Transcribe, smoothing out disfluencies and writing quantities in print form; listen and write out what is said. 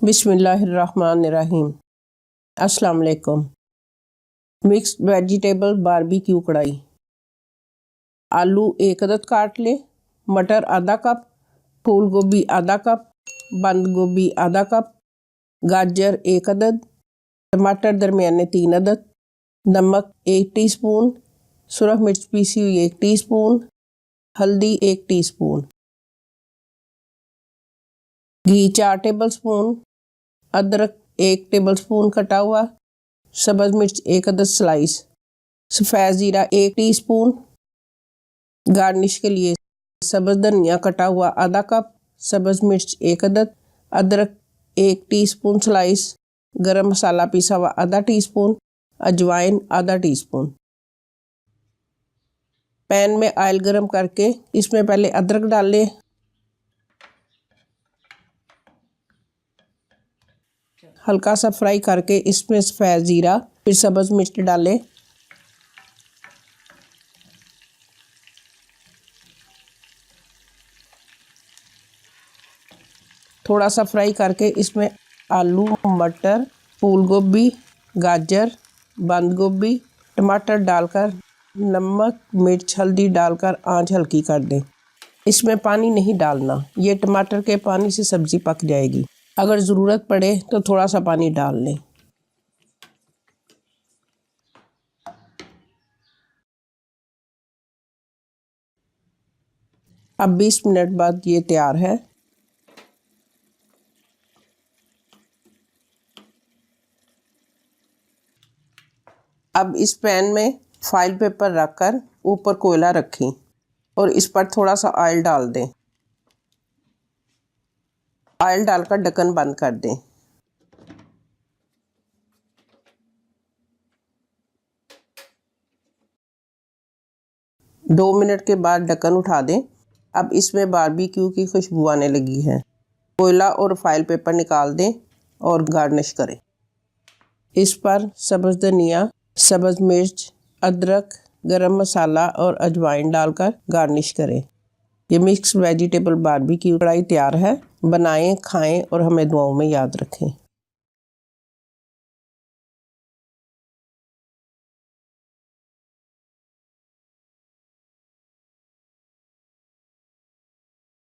बिस्मिल्लाहिर्रहमानिर्रहीम। अस्सलाम वालेकुम। मिक्स्ड वेजिटेबल बारबेक्यू कढ़ाई। आलू 1 अदद काट लें, मटर आधा कप, फूल गोभी आधा कप, बंद गोभी आधा कप, गाजर 1 अदद, टमाटर दरमियाने 3 अदद, नमक 1 टीस्पून, सुरख मिर्च पीसी हुई 1 टीस्पून, हल्दी 1 टीस्पून, घी 4 टेबलस्पून, अदरक 1 टेबलस्पून कटा हुआ, सब्ज़ मिर्च 1 अदद स्लाइस, सफ़ेद ज़ीरा 1 टीस्पून, गार्निश के लिए सब्ज़ धनिया कटा हुआ आधा कप, सब्ज़ मिर्च 1 अदद, अदरक 1 टीस्पून स्लाइस, गरम मसाला पिसा हुआ आधा टीस्पून, अजवाइन आधा टीस्पून। पैन में ऑयल गरम करके इसमें पहले अदरक डाल लें, हल्का सा फ्राई करके इसमें सफ़ेद ज़ीरा फिर सब्ज़ मिर्च डालें, थोड़ा सा फ्राई करके इसमें आलू, मटर, फूल गोभी, गाजर, बंद गोभी, टमाटर डालकर नमक मिर्च हल्दी डालकर आंच हल्की कर दें। इसमें पानी नहीं डालना, ये टमाटर के पानी से सब्ज़ी पक जाएगी। अगर ज़रूरत पड़े तो थोड़ा सा पानी डाल लें। अब 20 मिनट बाद ये तैयार है। अब इस पैन में फॉइल पेपर रखकर ऊपर कोयला रखें और इस पर थोड़ा सा ऑयल डाल दें। ऑयल डालकर ढक्कन बंद कर दें। दो मिनट के बाद ढक्कन उठा दें। अब इसमें बारबेक्यू की खुशबू आने लगी है। कोयला और फॉइल पेपर निकाल दें और गार्निश करें। इस पर सब्ज़ धनिया, सब्ज़ मिर्च, अदरक, गरम मसाला और अजवाइन डालकर गार्निश करें। ये मिक्स वेजिटेबल बारबेक्यू कढ़ाई तैयार है। बनाएं, खाएं और हमें दुआओं में याद रखें।